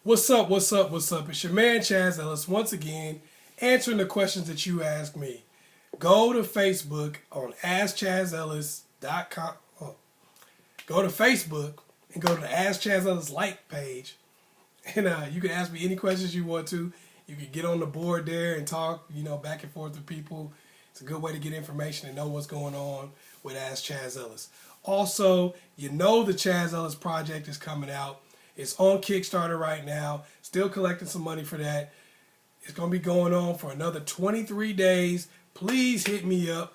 What's up, what's up, what's up? It's your man Chaz Ellis once again answering the questions that you asked me. Go to Facebook on AskChazEllis.com. Go to Facebook and go to the Ask Chaz Ellis like page. And you can ask me any questions you want to. You can get on the board there and talk, back and forth with people. It's a good way to get information and know what's going on with Ask Chaz Ellis. Also, the Chaz Ellis project is coming out. It's on Kickstarter right now. Still collecting some money for that. It's going to be going on for another 23 days. Please hit me up.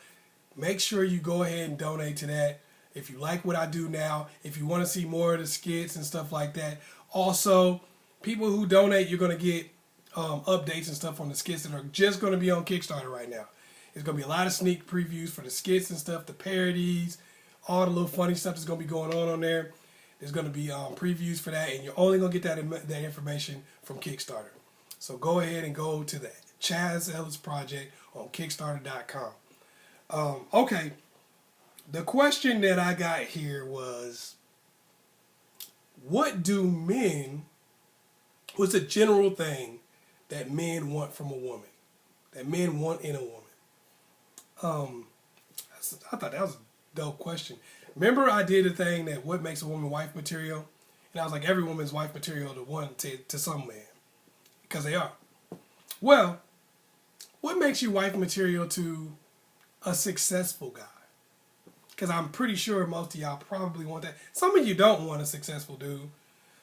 Make sure you go ahead and donate to that. If you like what I do now, if you want to see more of the skits and stuff like that. Also, people who donate, you're going to get updates and stuff on the skits that are just going to be on Kickstarter right now. There's going to be a lot of sneak previews for the skits and stuff, the parodies, all the little funny stuff that's going to be going on there. There's going to be previews for that, and you're only going to get that information from Kickstarter. So go ahead and go to the Chaz Ellis Project on Kickstarter.com. Okay, the question that I got here was, what's a general thing that men want from a woman, that men want in a woman? I thought that was a dope question. Remember I did a thing that what makes a woman wife material? And I was like, every woman's wife material to some man. Because they are. Well, what makes you wife material to a successful guy? Because I'm pretty sure most of y'all probably want that. Some of you don't want a successful dude.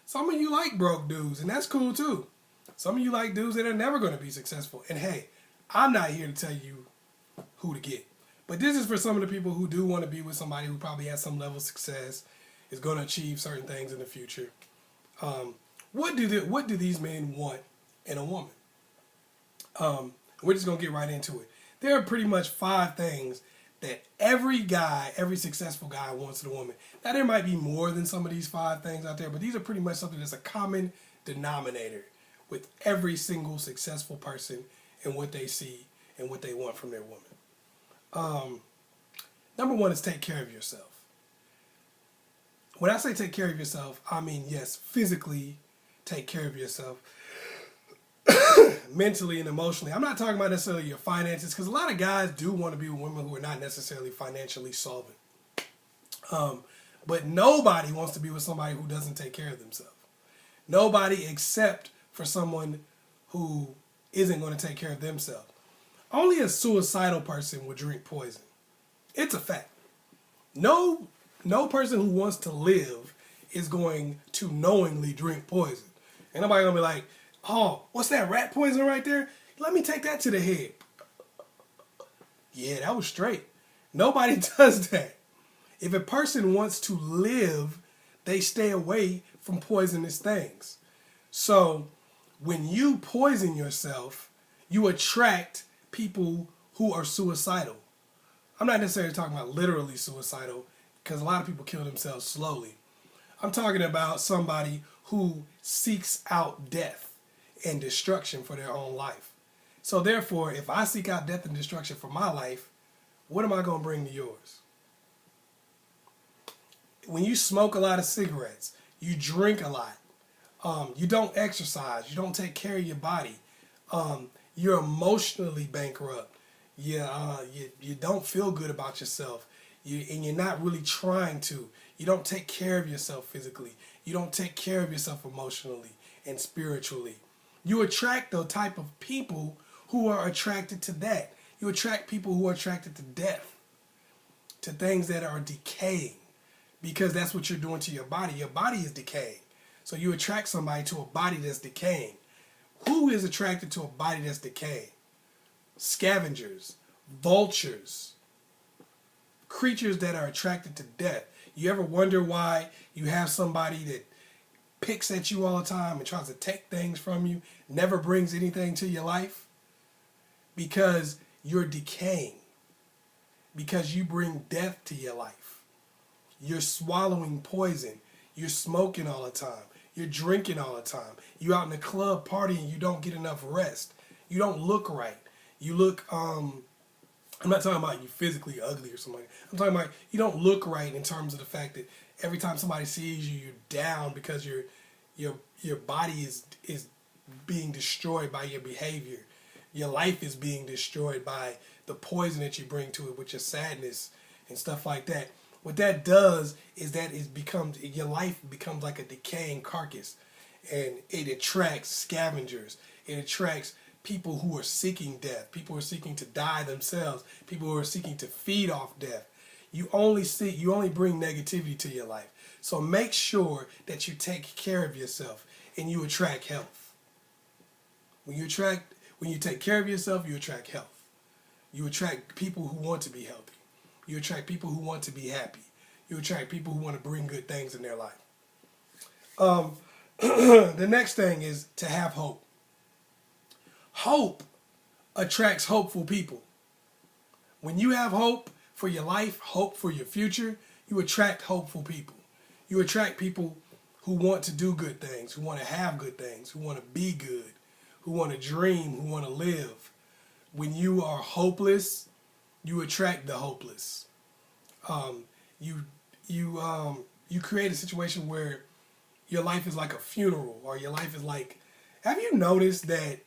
Some of you like broke dudes, and that's cool too. Some of you like dudes that are never going to be successful. And hey, I'm not here to tell you who to get. But this is for some of the people who do want to be with somebody who probably has some level of success, is going to achieve certain things in the future. What do these men want in a woman? We're just going to get right into it. There are pretty much 5 things that every successful guy wants in a woman. Now, there might be more than some of these 5 things out there, but these are pretty much something that's a common denominator with every single successful person and what they see and what they want from their woman. Number 1 is take care of yourself. When I say take care of yourself, I mean, yes, physically take care of yourself, mentally and emotionally. I'm not talking about necessarily your finances, because a lot of guys do want to be with women who are not necessarily financially solvent. But nobody wants to be with somebody who doesn't take care of themselves. Nobody except for someone who isn't going to take care of themselves. Only a suicidal person would drink poison. It's a fact. No person who wants to live is going to knowingly drink poison. Ain't nobody going to be like, oh, what's that rat poison right there? Let me take that to the head. Yeah, that was straight. Nobody does that. If a person wants to live, they stay away from poisonous things. So when you poison yourself, you attract people who are suicidal. I'm not necessarily talking about literally suicidal, because a lot of people kill themselves slowly. I'm talking about somebody who seeks out death and destruction for their own life. So therefore, if I seek out death and destruction for my life, what am I going to bring to yours? When you smoke a lot of cigarettes, you drink a lot, you don't exercise, you don't take care of your body, you're emotionally bankrupt. You don't feel good about yourself. And you're not really trying to. You don't take care of yourself physically. You don't take care of yourself emotionally and spiritually. You attract the type of people who are attracted to that. You attract people who are attracted to death, to things that are decaying, because that's what you're doing to your body. Your body is decaying. So you attract somebody to a body that's decaying. Who is attracted to a body that's decaying? Scavengers, vultures, creatures that are attracted to death. You ever wonder why you have somebody that picks at you all the time and tries to take things from you, never brings anything to your life? Because you're decaying. Because you bring death to your life. You're swallowing poison. You're smoking all the time. You're drinking all the time. You're out in the club partying. You don't get enough rest. You don't look right. You look, I'm not talking about you physically ugly or something. I'm talking about you don't look right in terms of the fact that every time somebody sees you, you're down because you're your body is being destroyed by your behavior. Your life is being destroyed by the poison that you bring to it with your sadness and stuff like that. What that does is that your life becomes like a decaying carcass, and it attracts scavengers. It attracts people who are seeking death, people who are seeking to die themselves, people who are seeking to feed off death. You only bring negativity to your life. So make sure that you take care of yourself and you attract health. When you take care of yourself, you attract health. You attract people who want to be healthy. You attract people who want to be happy. You attract people who want to bring good things in their life. The next thing is to have hope. Hope attracts hopeful people. When you have hope for your life, hope for your future, you attract hopeful people. You attract people who want to do good things, who want to have good things, who want to be good, who want to dream, who want to live. When you are hopeless, you attract the hopeless. You create a situation where your life is like a funeral, or your life is like. Have you noticed that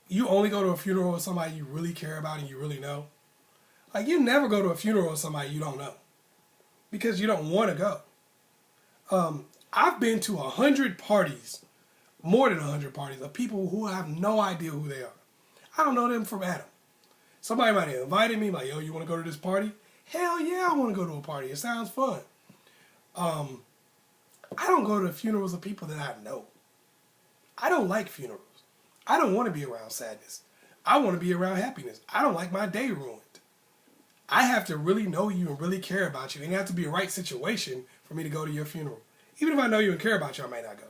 you only go to a funeral of somebody you really care about and you really know? Like, you never go to a funeral of somebody you don't know, because you don't want to go. I've been to 100 parties, more than 100 parties, of people who have no idea who they are. I don't know them from Adam. Somebody might have invited me, like, yo, you want to go to this party? Hell yeah, I want to go to a party. It sounds fun. I don't go to funerals of people that I know. I don't like funerals. I don't want to be around sadness. I want to be around happiness. I don't like my day ruined. I have to really know you and really care about you. And it has to be a right situation for me to go to your funeral. Even if I know you and care about you, I might not go.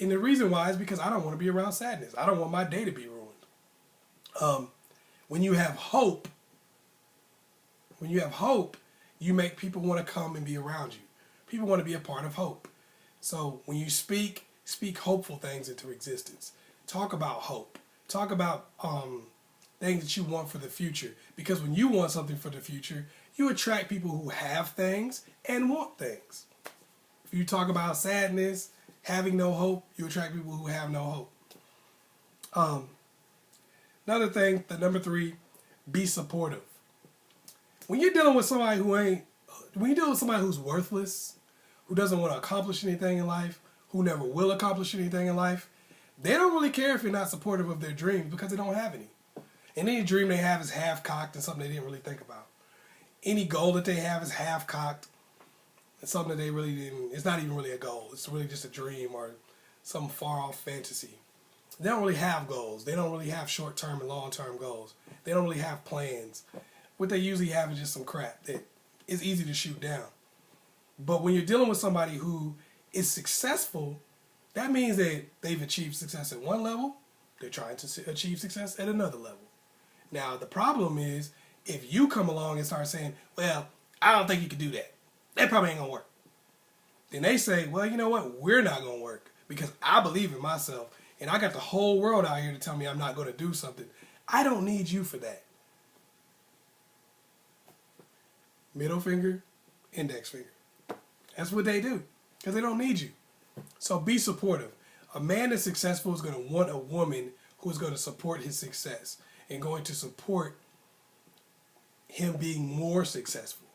And the reason why is because I don't want to be around sadness. I don't want my day to be ruined. When you have hope, you make people want to come and be around you. People want to be a part of hope. So when you speak hopeful things into existence. Talk about hope. Talk about things that you want for the future. Because when you want something for the future, you attract people who have things and want things. If you talk about sadness, having no hope, you attract people who have no hope. Another thing, the number 3, be supportive. When you're dealing with somebody who's worthless, who doesn't want to accomplish anything in life, who never will accomplish anything in life, they don't really care if you're not supportive of their dreams, because they don't have any. And any dream they have is half-cocked and something they didn't really think about. Any goal that they have is half-cocked. It's something that they really didn't. It's not even really a goal. It's really just a dream or some far-off fantasy. They don't really have goals. They don't really have short-term and long-term goals. They don't really have plans. What they usually have is just some crap that is easy to shoot down. But when you're dealing with somebody who is successful, that means that they've achieved success at one level. They're trying to achieve success at another level. Now, the problem is, if you come along and start saying, well, I don't think you can do that. That probably ain't going to work. Then they say, well, you know what? We're not going to work because I believe in myself and I got the whole world out here to tell me I'm not going to do something. I don't need you for that. Middle finger, index finger. That's what they do because they don't need you. So be supportive. A man that's successful is going to want a woman who is going to support his success and going to support him being more successful.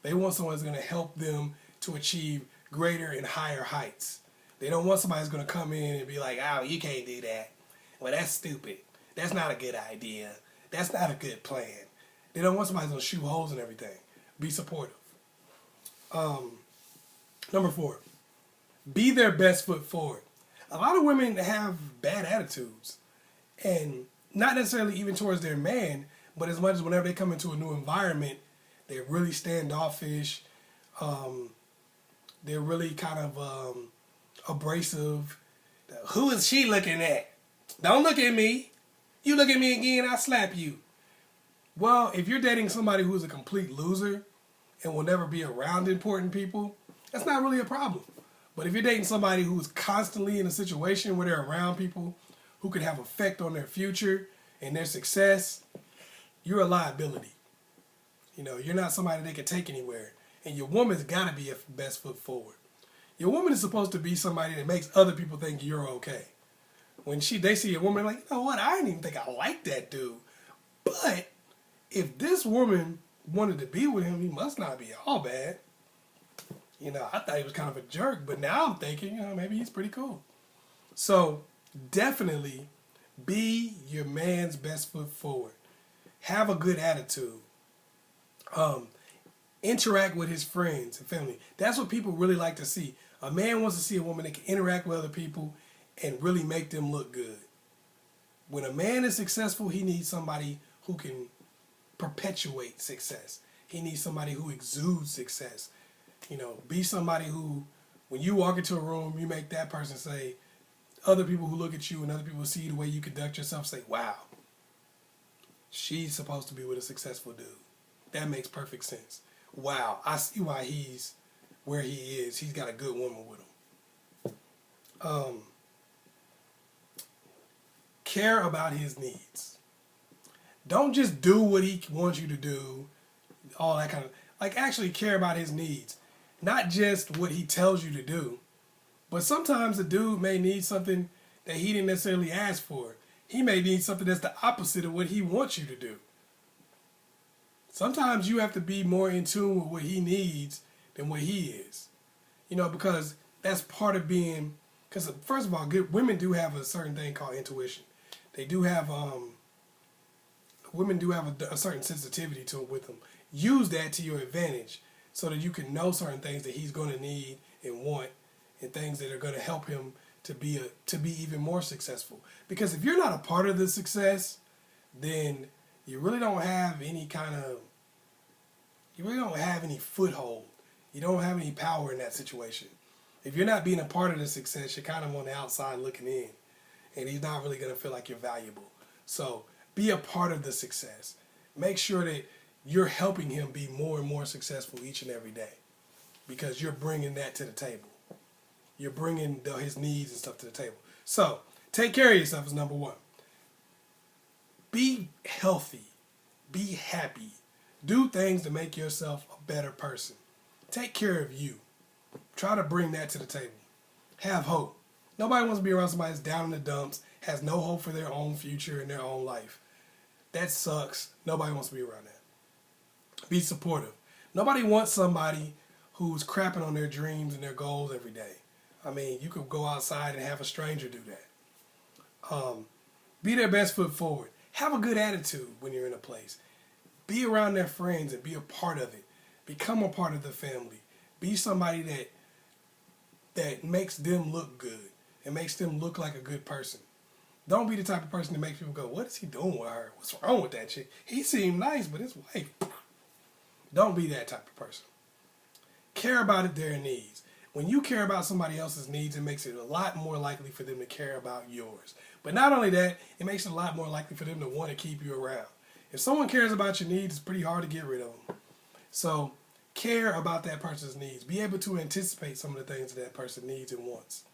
They want someone who's going to help them to achieve greater and higher heights. They don't want somebody who's going to come in and be like, oh, you can't do that. Well, that's stupid. That's not a good idea. That's not a good plan. They don't want somebody who's going to shoot holes in everything. Be supportive. Number 4, be their best foot forward. A lot of women have bad attitudes, and not necessarily even towards their man, but as much as whenever they come into a new environment, they're really standoffish. They're really kind of abrasive. Who is she looking at? Don't look at me. You look at me again, I'll slap you. Well, if you're dating somebody who's a complete loser and will never be around important people, that's not really a problem. But if you're dating somebody who's constantly in a situation where they're around people who could have effect on their future and their success, you're a liability. You know, you're not somebody they can take anywhere. And your woman's got to be your best foot forward. Your woman is supposed to be somebody that makes other people think you're okay. When they see a woman, like, you know what, I didn't even think I liked that dude. But if this woman wanted to be with him, he must not be all bad. You know, I thought he was kind of a jerk, but now I'm thinking, you know, maybe he's pretty cool. So definitely be your man's best foot forward. Have a good attitude. Interact with his friends and family. That's what people really like to see. A man wants to see a woman that can interact with other people and really make them look good. When a man is successful, he needs somebody who can perpetuate success. He needs somebody who exudes success. You know, be somebody who, when you walk into a room, you make that person say, other people who look at you and other people see the way you conduct yourself say, wow, she's supposed to be with a successful dude. That makes perfect sense. Wow, I see why he's where he is. He's got a good woman with him. Care about his needs. Don't just do what he wants you to do, all that kind of, like, actually care about his needs. Not just what he tells you to do, but sometimes a dude may need something that he didn't necessarily ask for. He may need something that's the opposite of what he wants you to do. Sometimes you have to be more in tune with what he needs than what he is. You know, because that's part of being, because first of all, good women do have a certain thing called intuition. They do have, women do have a certain sensitivity to it with them. Use that to your advantage so that you can know certain things that he's going to need and want, and things that are going to help him to be even more successful. Because if you're not a part of the success, then you really don't have any foothold. You don't have any power in that situation. If you're not being a part of the success, you're kind of on the outside looking in, and he's not really going to feel like you're valuable. So be a part of the success. Make sure that you're helping him be more and more successful each and every day, because you're bringing that to the table. You're bringing his needs and stuff to the table. So take care of yourself is number one. Be healthy. Be happy. Do things to make yourself a better person. Take care of you. Try to bring that to the table. Have hope. Nobody wants to be around somebody that's down in the dumps, has no hope for their own future and their own life. That sucks. Nobody wants to be around that. Be supportive. Nobody wants somebody who's crapping on their dreams and their goals every day. I mean, you could go outside and have a stranger do that. Be their best foot forward. Have a good attitude when you're in a place. Be around their friends and be a part of it. Become a part of the family. Be somebody that makes them look good and makes them look like a good person. Don't be the type of person that makes people go, what is he doing with her? What's wrong with that chick? He seemed nice, but his wife. Don't be that type of person. Care about their needs. When you care about somebody else's needs, it makes it a lot more likely for them to care about yours. But not only that, it makes it a lot more likely for them to want to keep you around. If someone cares about your needs, it's pretty hard to get rid of them. So care about that person's needs. Be able to anticipate some of the things that person needs and wants.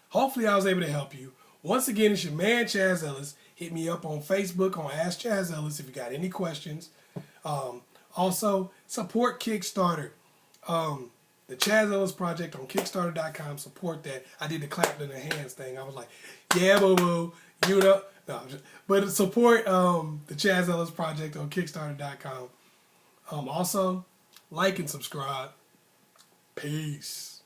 Hopefully I was able to help you. Once again, it's your man, Chaz Ellis. Hit me up on Facebook on Ask Chaz Ellis if you got any questions. Also, support Kickstarter. The Chaz Ellis Project on Kickstarter.com. Support that. I did the clap in the hands thing. I was like, yeah, boo-boo. You know. No, but support the Chaz Ellis Project on Kickstarter.com. Also, like and subscribe. Peace.